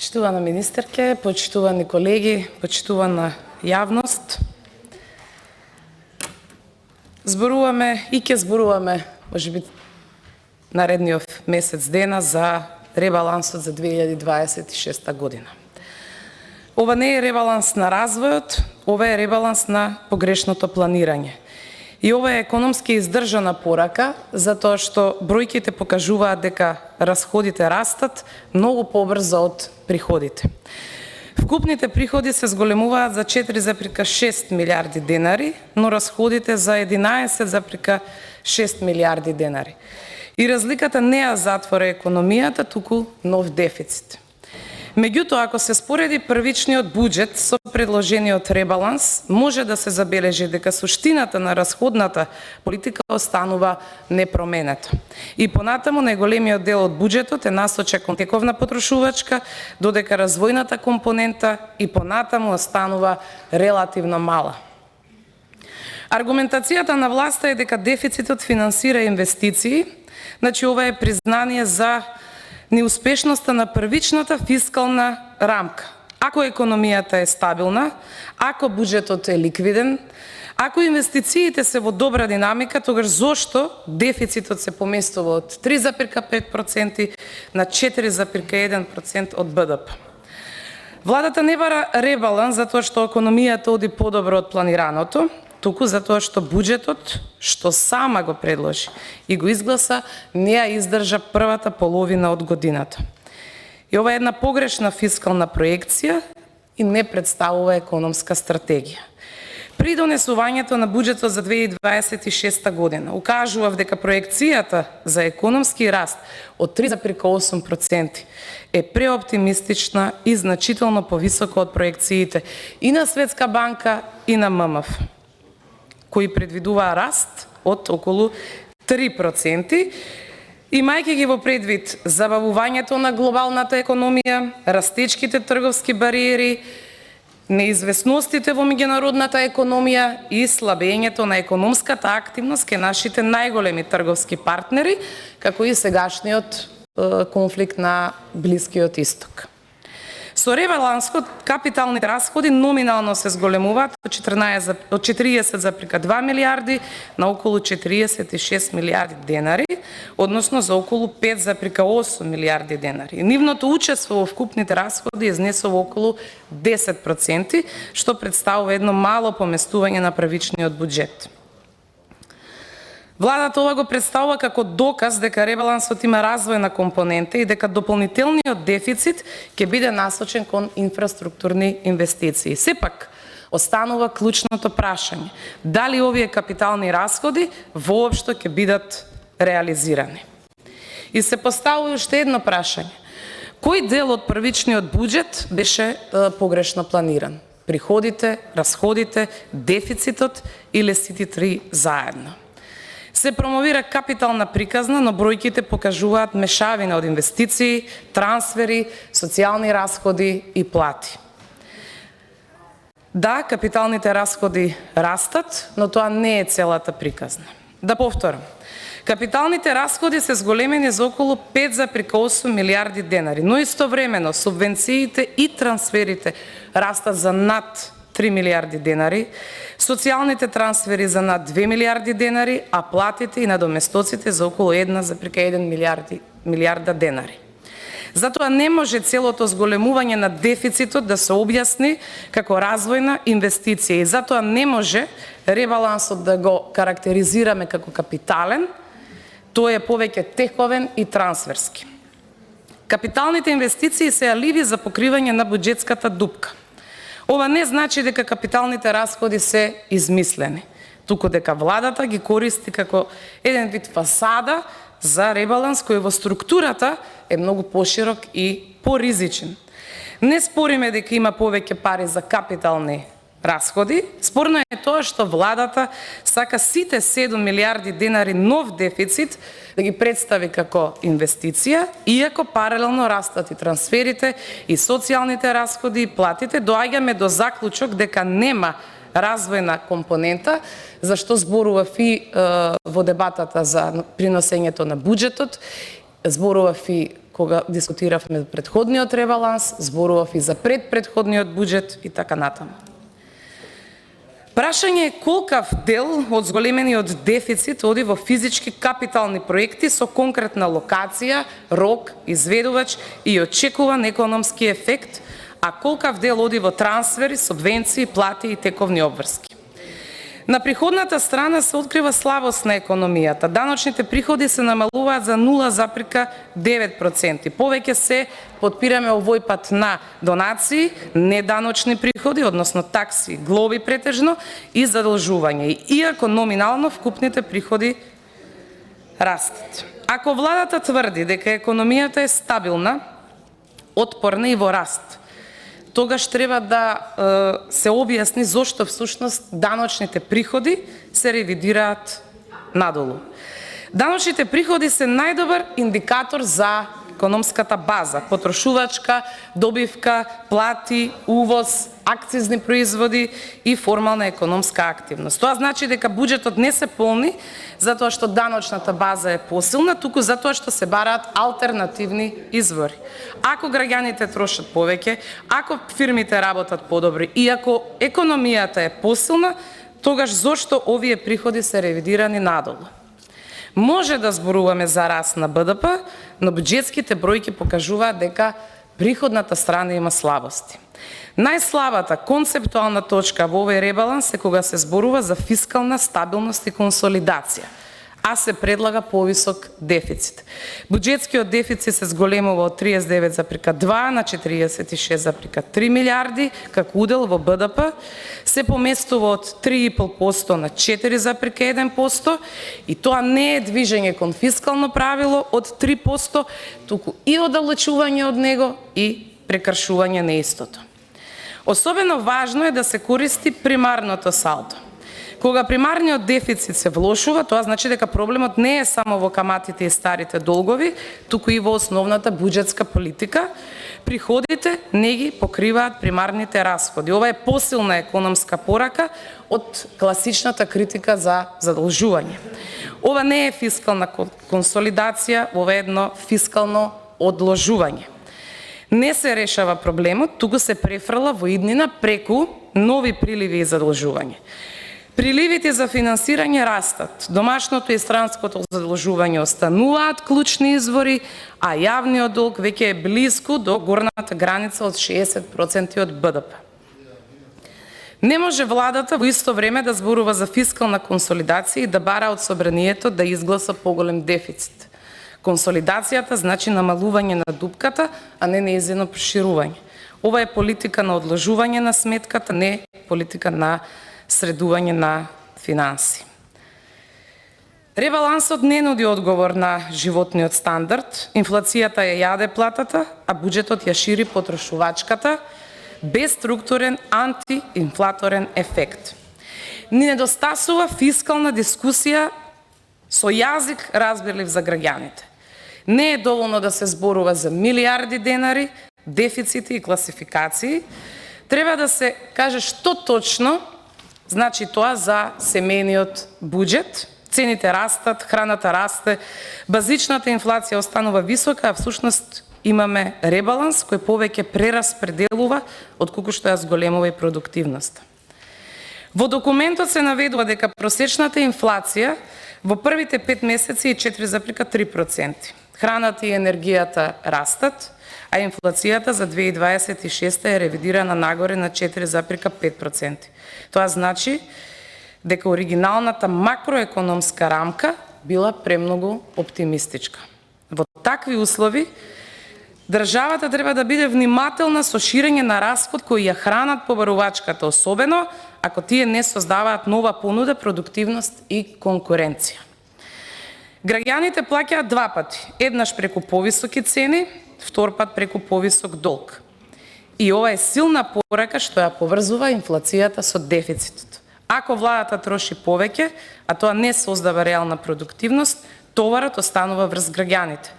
Почитувана министерке, почитувани колеги, почитувана јавност. Зборуваме и ќе зборуваме, можеби наредниот месец дена за ребалансот за 2026 година. Ова не е ребаланс на развојот, ова е ребаланс на погрешното планирање. И ова е економски издржана порака, затоа што бројките покажуваат дека расходите растат многу побрзо од приходите. Вкупните приходи се зголемуваат за 4,6 милиарди денари, но расходите за 11,6 милиарди денари. И разликата не ја затвора економијата, туку нов дефицит. Меѓутоа, ако се спореди првичниот буџет со предложениот ребаланс, може да се забележи дека суштината на расходната политика останува непроменета. И понатаму најголемиот дел од буџетот е насочен кон тековна потрошувачка, додека развојната компонента и понатаму останува релативно мала. Аргументацијата на власта е дека дефицитот финансира инвестиции, значи ова е признание за неуспешноста на првичната фискална рамка. Ако економијата е стабилна, ако буџетот е ликвиден, ако инвестициите се во добра динамика, тогаш зошто дефицитот се поместува од 3,5% на 4,1% од БДП? Владата не бара ребаланс затоа што економијата оди подобро од планираното, туку затоа што буџетот, што сама го предложи и го изгласа, не ја издржа првата половина од годината. И ова е една погрешна фискална проекција и не представува економска стратегија. При донесувањето на буџетот за 2026 година укажував дека проекцијата за економски раст од 3,8% е преоптимистична и значително повисока од проекциите и на Светска банка и на ММФ, кои предвидуваа раст од околу 3%, имајќи ги во предвид забавувањето на глобалната економија, растечките трговски бариери, неизвестностите во меѓународната економија и слабењето на економската активност кај нашите најголеми трговски партнери, како и сегашниот конфликт на Блискиот Исток. Со ребалансот капиталните расходи номинално се зголемуваат од 40,2 милиарди на околу 46 милиарди денари, односно за околу 5,8 милиарди денари. Нивното учество во вкупните расходи изнесува околу 10%, што представува едно мало поместување на првичниот буџет. Владата ова го представува како доказ дека ребалансот има развојна компонента и дека дополнителниот дефицит ќе биде насочен кон инфраструктурни инвестиции. Сепак, останува клучното прашање: дали овие капитални расходи воопшто ќе бидат реализирани? И се поставува уште едно прашање: кој дел од првичниот буџет беше погрешно планиран? Приходите, расходите, дефицитот или сите три заедно? Се промовира капитална приказна, но бројките покажуваат мешавина од инвестиции, трансфери, социјални расходи и плати. Да, капиталните расходи растат, но тоа не е целата приказна. Да повторам, капиталните расходи се зголемени за околу 5,8 милиарди денари, но истовремено субвенциите и трансферите растат за над 3 милиарди денари, социјалните трансфери за над 2 милиарди денари, а платите и надоместоците за околу 1,1 милиарда денари. Затоа не може целото зголемување на дефицитот да се објасни како развојна инвестиција и затоа не може ребалансот да го карактеризираме како капитален, тој е повеќе тековен и трансферски. Капиталните инвестиции се алиби за покривање на буџетската дупка. Ова не значи дека капиталните расходи се измислени, туку дека владата ги користи како еден вид фасада за ребаланс кој во структурата е многу поширок и поризичен. Не спориме дека има повеќе пари за капитални расходи, спорно е тоа што владата сака сите 7 милиарди денари нов дефицит да ги представи како инвестиција, иако паралелно растат и трансферите, и социјалните расходи, и платите, доаѓаме до заклучок дека нема развојна компонента, зашто зборував и во дебатата за приносењето на буџетот, зборував и кога дискутиравме претходниот ребаланс, зборував и за предпретходниот буџет и така натаму. Прашање е колкав дел од зголемениот дефицит оди во физички капитални проекти со конкретна локација, рок, изведувач и очекуван економски ефект, а колкав дел оди во трансфери, субвенции, плати и тековни обврски. На приходната страна се открива слабост на економијата. Даночните приходи се намалуваат за 0,9%. Повеќе се потпираме овој пат на донации, неданочни приходи, односно такси, глоби претежно и задолжување. Иако номинално вкупните приходи растат. Ако владата тврди дека економијата е стабилна, отпорна и во раст, тогаш треба да се објасни зошто всушност даночните приходи се ревидираат надолу. Даночните приходи се најдобар индикатор за економската база, потрошувачка, добивка, плати, увоз, акцизни производи и формална економска активност. Тоа значи дека буџетот не се полни затоа што даночната база е посилна, туку затоа што се бараат алтернативни извори. Ако граѓаните трошат повеќе, ако фирмите работат подобри и ако економијата е посилна, тогаш зошто овие приходи се ревидирани надолу? Може да зборуваме за раст на БДП, но буџетските бројки покажуваат дека приходната страна има слабости. Најслабата концептуална точка во овој ребаланс е кога се зборува за фискална стабилност и консолидација, а се предлага повисок дефицит. Буџетскиот дефицит се зголемува од 39,2 на 46,3 милиарди, како удел во БДП, се поместува од 3,5% на 4,1%, и тоа не е движење кон фискално правило од 3%, туку и оддалечување од него и прекршување на истото. Особено важно е да се користи примарното салдо. Кога примарниот дефицит се влошува, тоа значи дека проблемот не е само во каматите и старите долгови, туку и во основната буџетска политика. Приходите не ги покриваат примарните расходи. Ова е посилна економска порака од класичната критика за задолжување. Ова не е фискална консолидација, ова е едно фискално одложување. Не се решава проблемот, туку се префрла во иднина преку нови приливи и задолжување. Приливите за финансирање растат, домашното и странското задолжување остануваат клучни извори, а јавниот долг веќе е близко до горната граница од 60% од БДП. Не може владата во исто време да зборува за фискална консолидација и да бара од собранието да изгласа поголем дефицит. Консолидацијата значи намалување на дупката, а не нејзино проширување. Ова е политика на одложување на сметката, не политика на средување на финанси. Ребалансот не нуди одговор на животниот стандард, инфлацијата ја јаде платата, а буџетот ја шири потрошувачката, без структурен антиинфлаторен ефект. Ни недостасува фискална дискусија со јазик разбирлив за граѓаните. Не е доволно да се зборува за милиарди денари, дефицити и класификации. Треба да се каже што точно значи тоа за семејниот буџет. Цените растат, храната расте, базичната инфлација останува висока, а всушност имаме ребаланс кој повеќе прераспределува отколку што ја зголемува и продуктивноста. Во документот се наведува дека просечната инфлација во првите 5 месеци е 4,3%. Храната и енергијата растат, а инфлацијата за 2026 е ревидирана нагоре на 4,5%. Тоа значи дека оригиналната макроекономска рамка била премногу оптимистичка. Во такви услови, државата треба да биде внимателна со ширење на расход кои ја хранат побарувачката, особено ако тие не создаваат нова понуда, продуктивност и конкуренција. Граѓаните плаќаат два пати, еднаш преку повисоки цени, втор пат преку повисок долг. И ова е силна порака што ја поврзува инфлацијата со дефицитот. Ако владата троши повеќе, а тоа не создава реална продуктивност, товарот останува врз граѓаните.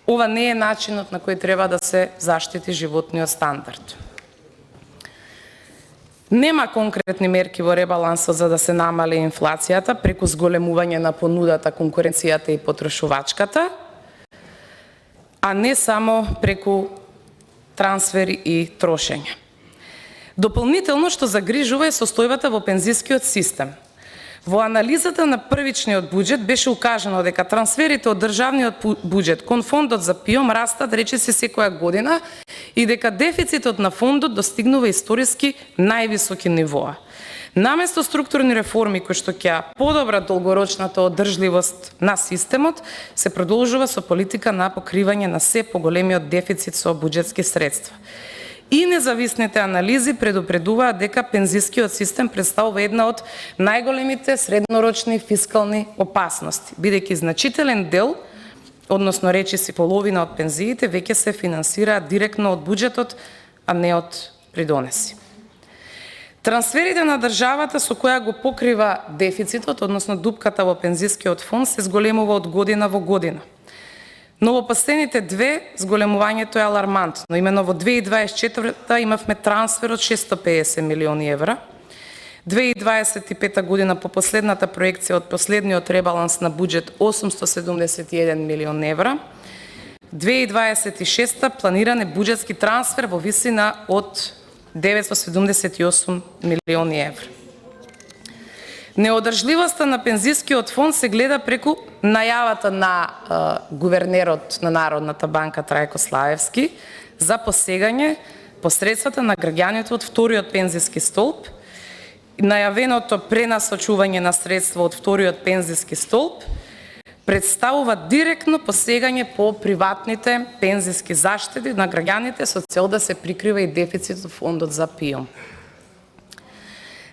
Ова не е начинот на кој треба да се заштити животниот стандард. Нема конкретни мерки во ребалансот за да се намали инфлацијата преку зголемување на понудата, конкуренцијата и потрошувачката, а не само преку трансфери и трошење. Дополнително што загрижува е состојбата во пензискиот систем. Во анализата на првичниот буџет беше укажано дека трансферите од државниот буџет кон фондот за ПИОМ растат речиси секоја година и дека дефицитот на фондот достигнува историски највисоки нивоа. Наместо структурни реформи кои што ќе подобрат долгорочната одржливост на системот, се продолжува со политика на покривање на се поголемиот дефицит со буџетски средства. И независните анализи предупредуваат дека пензискиот систем представува една од најголемите среднорочни фискални опасности, бидејќи значителен дел, односно речиси половина од пензиите, веќе се финансираат директно од буџетот, а не од придонеси. Трансферите на државата со која го покрива дефицитот, односно дупката во пензискиот фонд, се зголемува од година во година. Но во последните две зголемувањето е алармантно. Имено во 2024 имавме трансфер од 650 милиони евра. 2025 година по последната проекција од последниот ребаланс на буџет 871 милион евра. 2026 планиран е буџетски трансфер во висина од 978 милиони евра. Неодржливоста на пензискиот фонд се гледа преку најавата на гувернерот на Народната банка Трајко Слаевски за посегање по средствата на граѓаните од вториот пензиски столб, најавеното пренасочување на средства од вториот пензиски столб представува директно посегање по приватните пензиски заштеди на граѓаните со цел да се прикрива и дефицит од фондот за ПИОМ.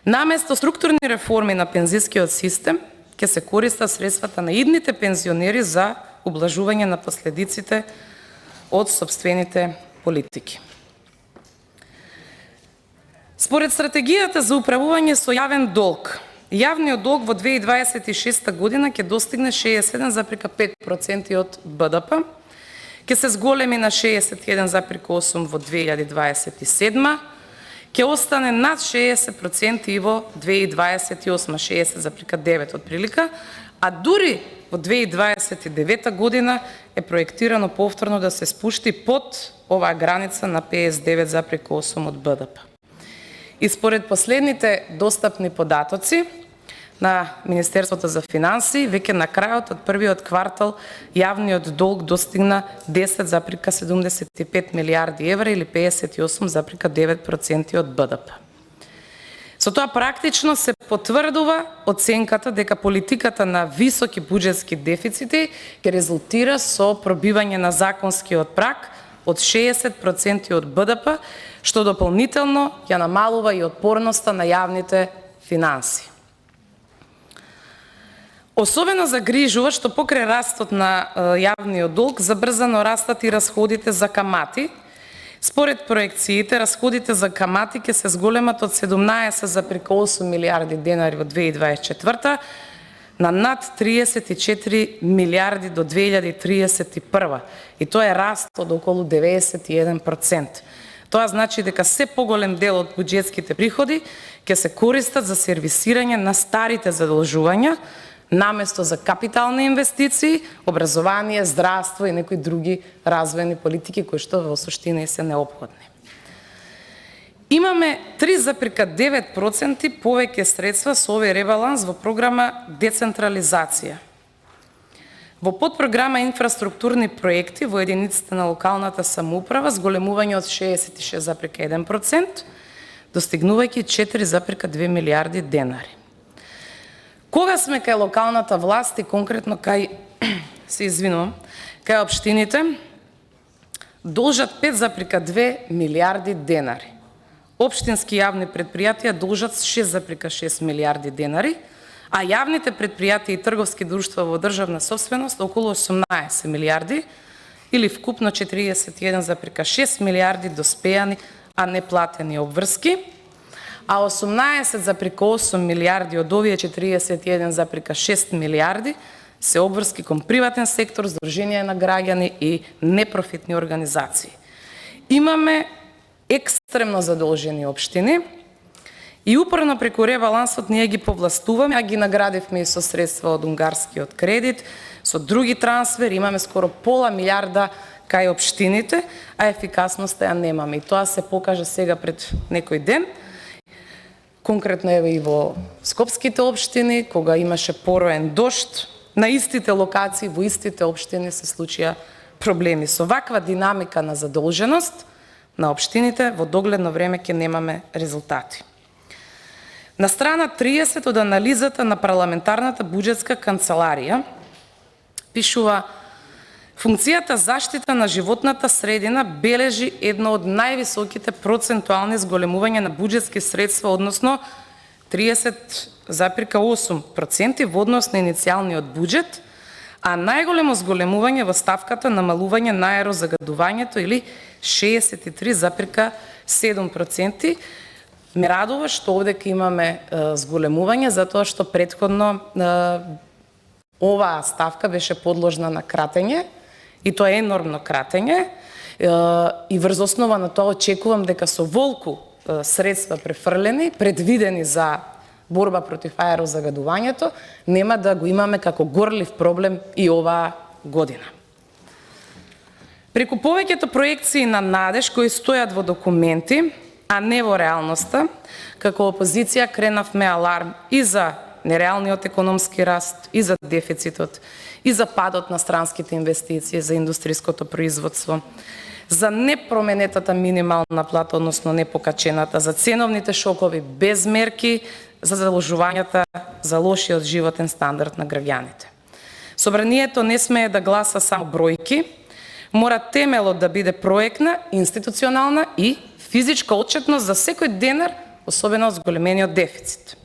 Наместо структурни реформи на пензискиот систем, ќе се користат средствата на идните пензионери за ублажување на последиците од сопствените политики. Според стратегијата за управување со јавен долг, јавниот долг во 2026 година ќе достигне 61,5% од БДП, ќе се зголеми на 61,8% во 2027, ќе остане над 60% и во 2028, 60,9% отприлика, а дури во 2029 година е проектирано повторно да се спушти под оваа граница на 59,8% од БДП. И според последните достапни податоци на Министерството за финансии, веќе на крајот од првиот квартал јавниот долг достигна 10,75 милиарди евра или 58,9% од БДП. Со тоа практично се потврдува оценката дека политиката на високи буџетски дефицити ќе резултира со пробивање на законскиот праг од 60% од БДП, што дополнително ја намалува и отпорноста на јавните финансии. Особено загрижува што покрај растот на јавниот долг забрзано растат и расходите за камати. Според проекциите, расходите за камати ќе се зголемат од 17,8 милиарди денари во 2024 на над 34 милиарди до 2031. И тоа е раст од околу 91%. Тоа значи дека се поголем дел од буџетските приходи ќе се користат за сервисирање на старите задолжувања, наместо за капитални инвестиции, образование, здравство и некои други развојни политики кои што во суштина се неопходни. Имаме 3,9% повеќе средства со овој ребаланс во програма децентрализација. Во подпрограма инфраструктурни проекти во единиците на локалната самоуправа зголемување од 66,1%, достигнувајќи 4,2 милиарди денари. Кога сме кај локалната власт и конкретно кај, кај општините, должат 5,2 милиарди денари. Општински јавни предпријатија должат 6,6 милиарди денари, а јавните предпријатија и трговски друштва во државна собственост околу 18 милиарди или вкупно 41,6 милиарди доспејани, а неплатени обврски, а 18,8 милиарди од овие 41,6 милиарди се обврски кон приватен сектор, здруженија на граѓани и непрофитни организации. Имаме екстремно задолжени општини и упорно преку ребалансот ние ги повластуваме, а ги наградивме и со средства од унгарскиот кредит, со други трансфери, имаме скоро пола милиарда кај општините, а ефикасноста ја немаме. И тоа се покажа сега пред некој ден. Конкретно еве и во скопските општини, кога имаше пороен дожд, на истите локации, во истите општини се случија проблеми. Со ваква динамика на задолженост на општините, во догледно време ќе немаме резултати. На страна 30 од анализата на парламентарната буџетска канцеларија пишува: функцијата заштита на животната средина бележи едно од највисоките процентуални зголемувања на буџетски средства, односно 30,8% во однос на иницијалниот буџет, а најголемо зголемување во ставката намалување на аерозагадувањето или 63,7%. Ме радува што овде ќе имаме зголемување, затоа што претходно оваа ставка беше подложна на кратење, и тоа е енормно кратење, и врз основа на тоа очекувам дека со волку средства префрлени, предвидени за борба против аерозагадувањето, нема да го имаме како горлив проблем и оваа година. Преку повеќето проекции на надеж кои стојат во документи, а не во реалноста, како опозиција кренавме аларм и за нереалниот економски раст, и за дефицитот, и за падот на странските инвестиции, за индустриското производство, за непроменетата минимална плата, односно непокачената, за ценовните шокови без мерки, за заложувањата за лошиот животен стандард на граѓаните. Собранието не смее да гласа само бројки, мора темелот да биде проектна, институционална и физичка отчетност за секој денар, особено зголемениот дефицит.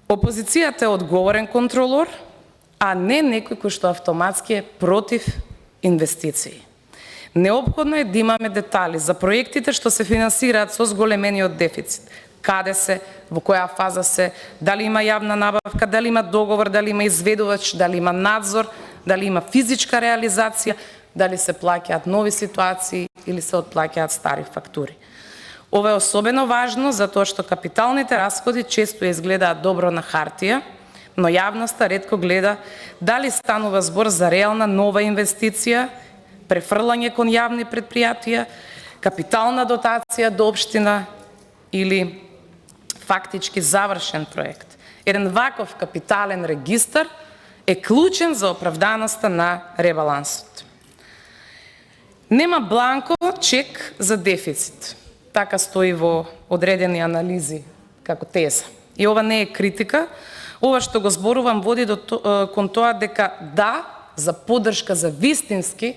Опозицијата е одговорен контролор, а не некој кој што автоматски е против инвестиции. Неопходно е да имаме детали за проектите што се финансираат со зголемениот дефицит. Каде се, во која фаза се, дали има јавна набавка, дали има договор, дали има изведувач, дали има надзор, дали има физичка реализација, дали се плаќаат нови ситуации или се отплаќаат стари фактури. Ова е особено важно затоа што капиталните расходи често изгледаат добро на хартија, но јавноста ретко гледа дали станува збор за реална нова инвестиција, префрлање кон јавни предпријатија, капитална дотација до општина или фактички завршен проект. Еден ваков капитален регистар е клучен за оправданоста на ребалансот. Нема бланко чек за дефицит. Така стои во одредени анализи како теза. И ова не е критика, ова што го зборувам води кон тоа дека да, за поддршка за вистински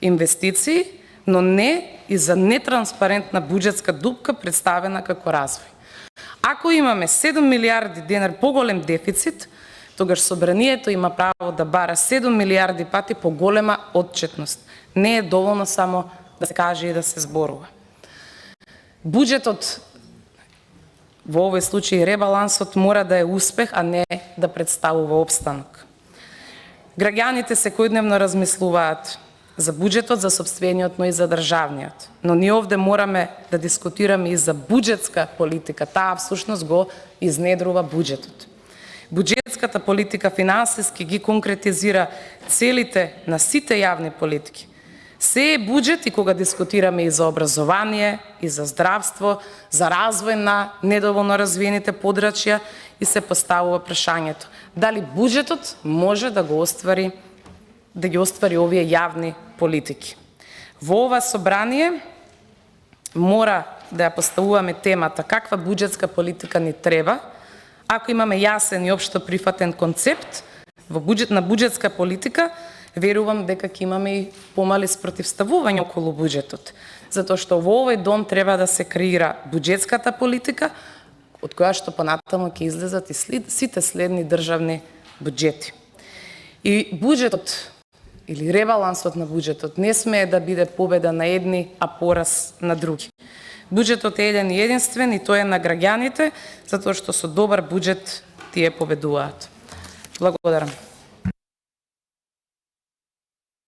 инвестиции, но не и за нетранспарентна буџетска дупка представена како развој. Ако имаме 7 милиарди денар поголем дефицит, тогаш собранието има право да бара 7 милиарди пати поголема отчетност. Не е доволно само да се каже и да се зборува. Буџетот, во овој случај ребалансот, мора да е успех, а не да представува обстанок. Граѓаните секојдневно размислуваат за буџетот, за сопствениот, но и за државниот. Но ние овде мораме да дискутираме и за буџетска политика. Таа всушност го изнедрува буџетот. Буџетската политика финансиски ги конкретизира целите на сите јавни политики. Се е буџет и кога дискутираме и за образование, и за здравство, за развој на недоволно развиените подрачја, и се поставува прашањето дали буџетот може да го оствари, да ги оствари овие јавни политики. Во ова собрание мора да ја поставуваме темата каква буџетска политика ни треба. Ако имаме јасен и општо прифатен концепт во на буџетска политика, верувам дека ќе имаме и помали спротивставување околу буџетот, затоа што во овој дом треба да се креира буџетската политика, од која што понатаму ќе излезат и сите следни државни буџети. И буџетот или ребалансот на буџетот не смее да биде победа на едни, а пораз на други. Буџетот е еден и единствен и тој е на граѓаните, затоа што со добар буџет тие победуваат. Благодарам.